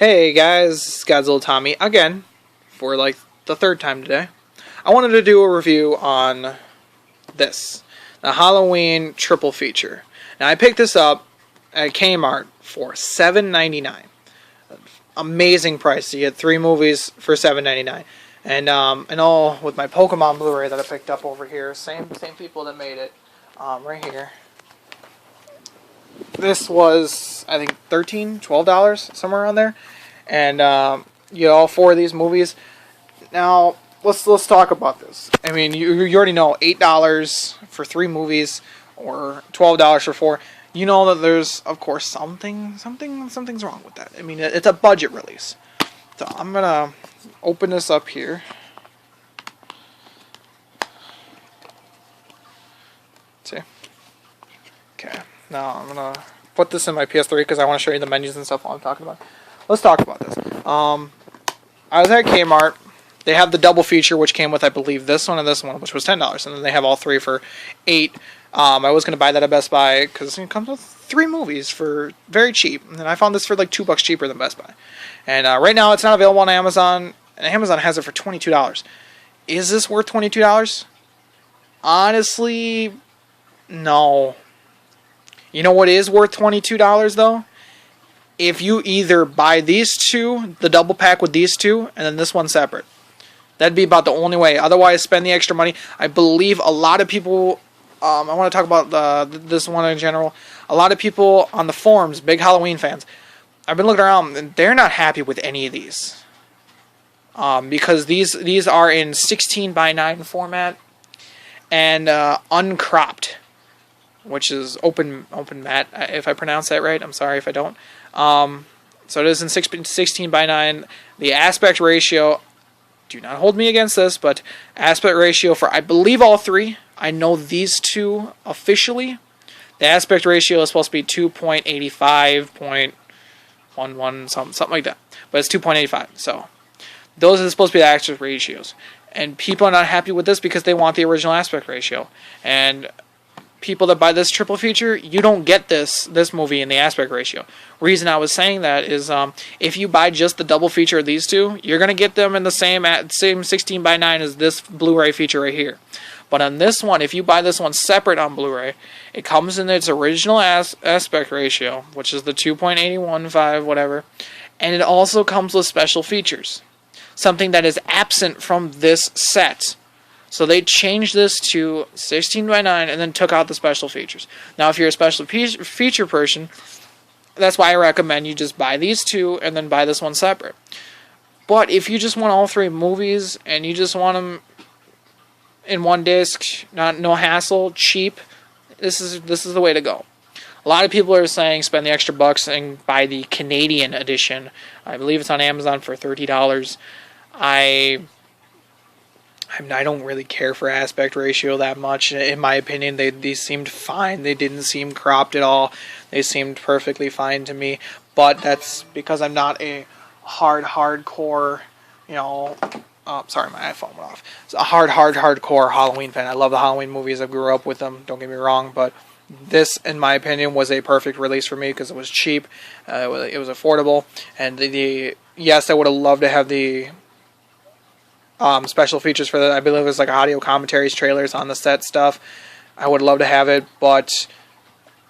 Hey guys, it's Godzilla Tommy again for like the third time today. I wanted to do a review on this, the Halloween triple feature. Now I picked this up at Kmart for $7.99. Amazing price. You get 3 movies for $7.99. And all with my Pokemon Blu-ray that I picked up over here. Same people that made it. Right here. This was, I think, $13, $12, somewhere around there. And you get all 4 of these movies. Now, let's talk about this. I mean, you already know $8 for 3 movies or $12 for 4. You know that there's, of course, something's wrong with that. I mean, it's a budget release. So I'm gonna open this up here. See? Okay. Now I'm gonna put this in my PS3 because I want to show you the menus and stuff while I'm talking about it. Let's talk about this. I was at Kmart. They have the double feature, which came with, I believe, this one and this one, which was $10, and then they have all 3 for $8. I was gonna buy that at Best Buy because it comes with 3 movies for very cheap, and I found this for like $2 cheaper than Best Buy. And right now it's not available on Amazon, and Amazon has it for $22. Is this worth $22? Honestly, no. You know what is worth $22 though? If you either buy these 2, the double pack with these 2, and then this one separate. That'd be about the only way. Otherwise, spend the extra money. I believe a lot of people, I want to talk about this one in general. A lot of people on the forums, big Halloween fans, I've been looking around, and they're not happy with any of these. Because these are in 16:9 format and uncropped, which is open matte, if I pronounce that right. I'm sorry if I don't. So it is in 16:9. The aspect ratio, do not hold me against this, but aspect ratio for, I believe, all 3. I know these 2 officially. The aspect ratio is supposed to be 2.85, 0.11, something like that. But it's 2.85. So those are supposed to be the aspect ratios. And people are not happy with this because they want the original aspect ratio. And people that buy this triple feature, you don't get this movie in the aspect ratio. Reason I was saying that is if you buy just the double feature of these 2, you're going to get them in the same 16:9 as this Blu-ray feature right here. But on this one, if you buy this one separate on Blu-ray, it comes in its original aspect ratio, which is the 2.815, whatever, and it also comes with special features, something that is absent from this set. So they changed this to 16:9 and then took out the special features. Now, if you're a special feature person, that's why I recommend you just buy these 2 and then buy this one separate. But if you just want all 3 movies and you just want them in one disc, no hassle, cheap, this is the way to go. A lot of people are saying spend the extra bucks and buy the Canadian edition. I believe it's on Amazon for $30. I don't really care for aspect ratio that much. In my opinion, these seemed fine. They didn't seem cropped at all. They seemed perfectly fine to me. But that's because I'm not a hardcore, sorry, my iPhone went off. It's a hardcore Halloween fan. I love the Halloween movies. I grew up with them. Don't get me wrong, but this, in my opinion, was a perfect release for me because it was cheap. It was affordable, and yes, I would have loved to have the special features for that. I believe it was like audio commentaries, trailers on the set stuff. I would love to have it, but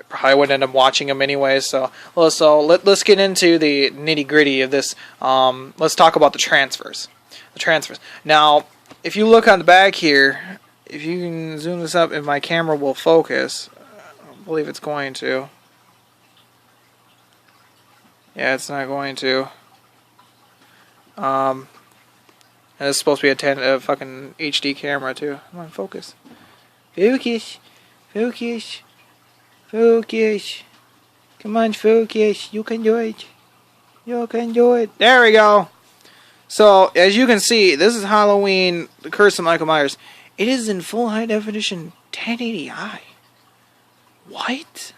I probably would end up watching them anyway. So let's get into the nitty gritty of this. Let's talk about the transfers. Now, if you look on the back here, if you can zoom this up, if my camera will focus, I believe it's going to. Yeah, it's not going to. And it's supposed to be a fucking HD camera too. Come on, focus. Focus. Come on, focus. You can do it. There we go. So, as you can see, this is Halloween, The Curse of Michael Myers. It is in full high definition 1080i. What?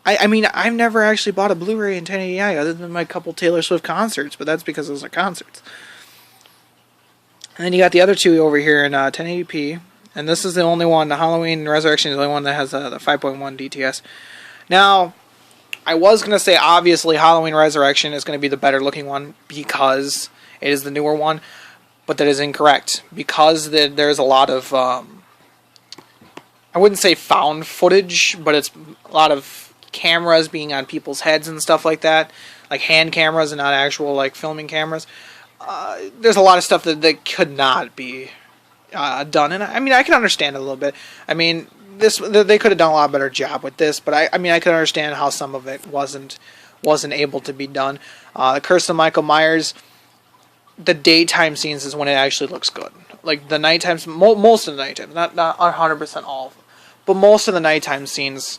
I mean, I've never actually bought a Blu-ray in 1080i other than my couple Taylor Swift concerts, but that's because those are concerts. And then you got the other 2 over here in 1080p. And this is the only one, the Halloween Resurrection is the only one that has the 5.1 DTS. Now, I was going to say, obviously, Halloween Resurrection is going to be the better looking one because it is the newer one, but that is incorrect. Because there's a lot of, I wouldn't say found footage, but it's a lot of cameras being on people's heads and stuff like that, like hand cameras and not actual like filming cameras. There's a lot of stuff that could not be done, and I mean, I can understand it a little bit. I mean, they could have done a lot better job with this, but I mean, I can understand how some of it wasn't able to be done. The Curse of Michael Myers, the daytime scenes is when it actually looks good. Like the nighttime, most of the nighttime, not 100% all of them, but most of the nighttime scenes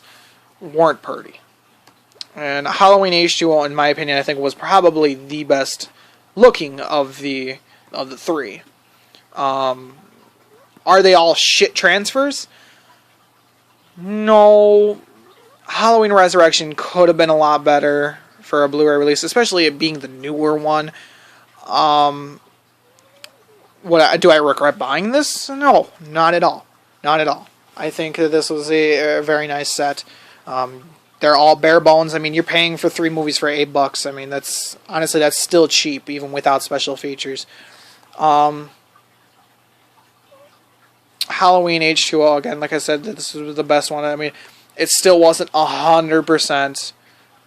weren't pretty. And Halloween H2O, in my opinion, I think was probably the best looking of the three. Are they all shit transfers? No. Halloween Resurrection could have been a lot better for a Blu-ray release, especially it being the newer one. Do I regret buying this? No, not at all. Not at all. I think that this was a very nice set. They're all bare bones. I mean, you're paying for 3 movies for $8. I mean, that's still cheap, even without special features. Halloween H2O, again, like I said, this was the best one. I mean, it still wasn't 100%,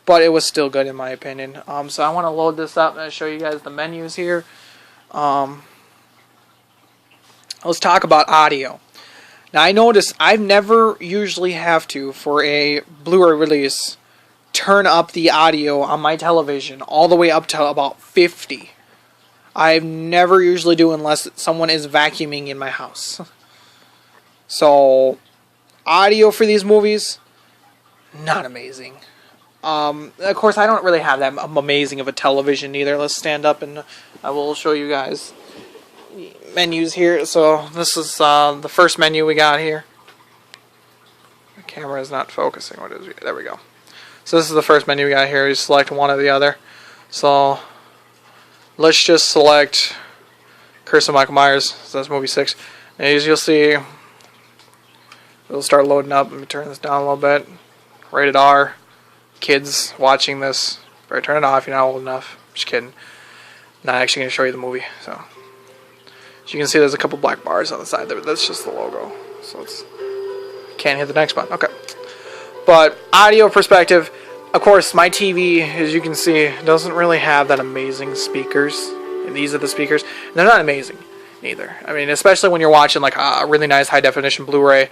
but it was still good in my opinion. So I want to load this up and show you guys the menus here. Let's talk about audio. Now, I noticed I've never usually have to, for a Blu-ray release, turn up the audio on my television all the way up to about 50. I never usually do unless someone is vacuuming in my house. So, audio for these movies, not amazing. Of course, I don't really have that amazing of a television either. Let's stand up and I will show you guys menus here. So, this is the first menu we got here. The camera is not focusing. What is it? There we go. So, this is the first menu we got here. You select one or the other. So, let's just select Curse of Michael Myers. So, that's movie 6. And as you'll see, it'll start loading up. Let me turn this down a little bit. Rated R. Kids watching this, better turn it off. You're not old enough. Just kidding. Not actually going to show you the movie. So, as you can see, there's a couple black bars on the side there. But that's just the logo. So it's can't hit the next button. Okay. But audio perspective, of course, my TV, as you can see, doesn't really have that amazing speakers. And these are the speakers. And they're not amazing either. I mean, especially when you're watching like a really nice high definition Blu-ray.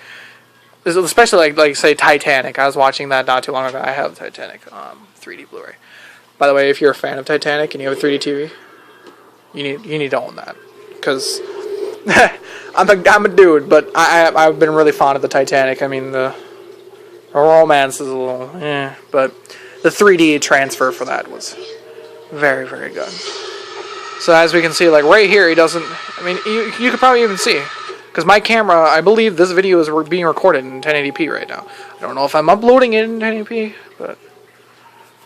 Especially like say Titanic. I was watching that not too long ago. I have Titanic 3D Blu-ray. By the way, if you're a fan of Titanic and you have a 3D TV, you need to own that, because I'm a dude, but I've been really fond of the Titanic. I mean the romance is a little but the 3D transfer for that was very, very good. So as we can see, like right here, he doesn't. I mean, you could probably even see. Because my camera, I believe this video is being recorded in 1080p right now. I don't know if I'm uploading it in 1080p, but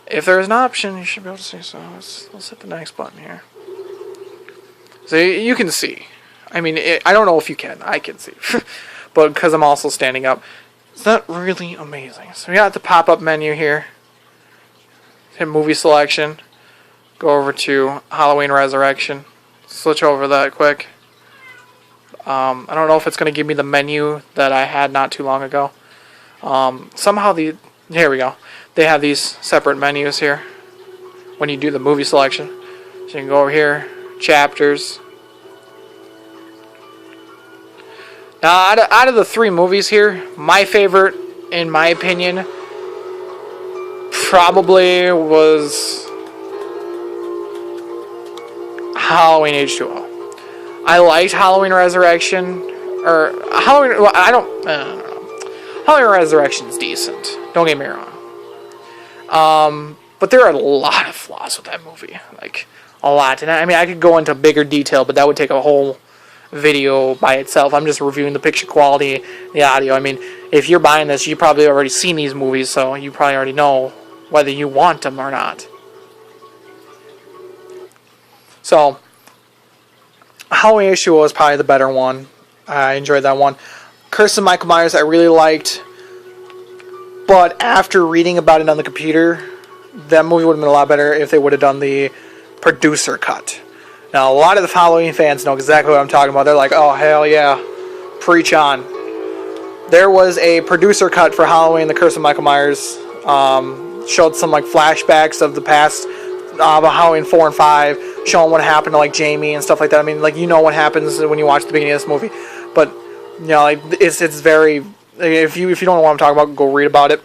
if there is an option, you should be able to see. So let's hit the next button here. So you can see. I mean, I don't know if you can. I can see. But because I'm also standing up, it's not really amazing. So we got the pop-up menu here. Hit movie selection. Go over to Halloween Resurrection. Switch over that quick. I don't know if it's going to give me the menu that I had not too long ago. Somehow here we go. They have these separate menus here when you do the movie selection. So you can go over here, chapters. Now, out of the 3 movies here, my favorite, in my opinion, probably was Halloween H2O. I liked Halloween Resurrection, or Halloween. Well, I don't know. Halloween Resurrection's decent. Don't get me wrong. But there are a lot of flaws with that movie, like a lot. And I mean, I could go into bigger detail, but that would take a whole video by itself. I'm just reviewing the picture quality, the audio. I mean, if you're buying this, you've probably already seen these movies, so you probably already know whether you want them or not. So, Halloween H2O was probably the better one. I enjoyed that one. Curse of Michael Myers I really liked, but after reading about it on the computer, that movie would have been a lot better if they would have done the producer cut. Now, a lot of the Halloween fans know exactly what I'm talking about. They're like, oh, hell yeah, preach on. There was a producer cut for Halloween, The Curse of Michael Myers. Showed some like flashbacks of the past, Halloween 4 and 5, showing what happened to like Jamie and stuff like that. I mean, like, you know what happens when you watch the beginning of this movie, but you know, like, it's very, if you don't know what I'm talking about, go read about it.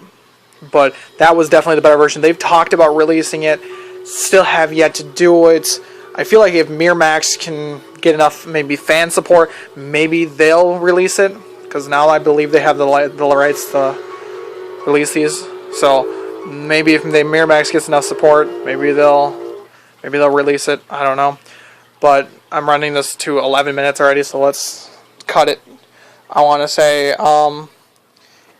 But that was definitely the better version. They've talked about releasing it, still have yet to do it. I feel like if Miramax can get enough maybe fan support, maybe they'll release it, because now I believe they have the rights to release these. So maybe if Miramax gets enough support, maybe they'll release it. I don't know. But I'm running this to 11 minutes already, so let's cut it. I want to say,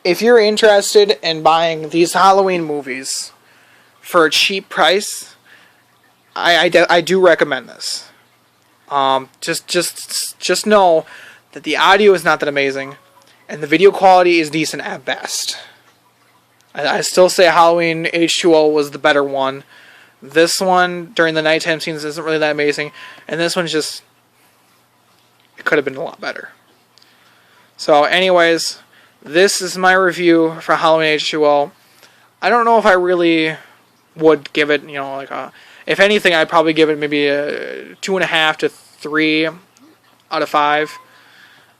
if you're interested in buying these Halloween movies for a cheap price, I do recommend this. Just know that the audio is not that amazing, and the video quality is decent at best. I still say Halloween H2O was the better one. This one, during the nighttime scenes, isn't really that amazing, and this one's just, it could have been a lot better. So anyways, this is my review for Halloween H2O. I don't know if I really would give it, like if anything, I'd probably give it maybe a 2.5 to 3 out of 5.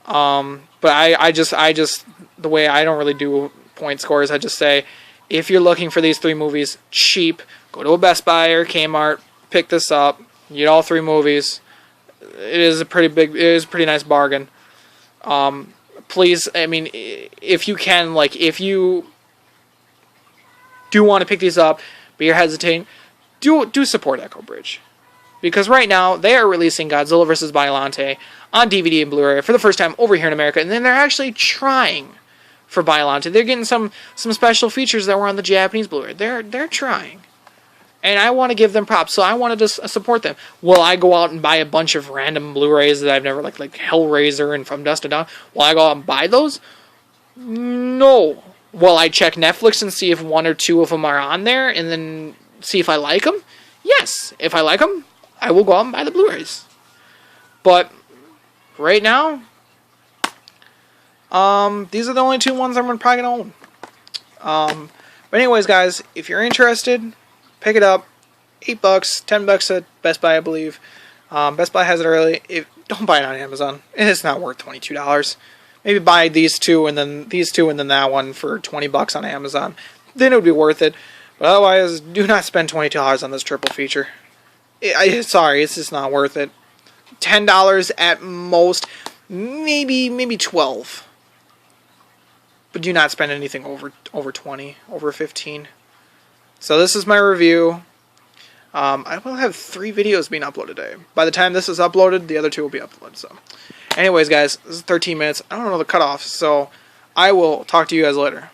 But I just the way I don't really do point scores, I just say, if you're looking for these 3 movies cheap, go to a Best Buy or Kmart, pick this up, you get all 3 movies. It is a pretty nice bargain. Please, I mean, if you can, like, if you do want to pick these up, but you're hesitating, do support Echo Bridge. Because right now, they are releasing Godzilla vs. Biollante on DVD and Blu-ray for the first time over here in America, and then they're actually trying for Biollante. They're getting some special features that were on the Japanese Blu-ray. They're trying. And I want to give them props, so I wanted to support them. Will I go out and buy a bunch of random Blu-rays that I've never, like Hellraiser and From Dusk to Dawn? Will I go out and buy those? No. Will I check Netflix and see if 1 or 2 of them are on there, and then see if I like them? Yes. If I like them, I will go out and buy the Blu-rays. But right now, these are the only 2 ones I'm probably going to own. But anyways, guys, if you're interested, pick it up. $8, $10 at Best Buy, I believe. Best Buy has it early. Don't buy it on Amazon. It's not worth $22. Maybe buy these 2 and then these 2 and then that one for $20 on Amazon. Then it would be worth it. But otherwise, do not spend $22 on this triple feature. Sorry, it's just not worth it. $10 at most, maybe $12. But do not spend anything over 20, over 15. So this is my review. I will have 3 videos being uploaded today. By the time this is uploaded, the other 2 will be uploaded. So, anyways, guys, this is 13 minutes. I don't know the cutoff, so I will talk to you guys later.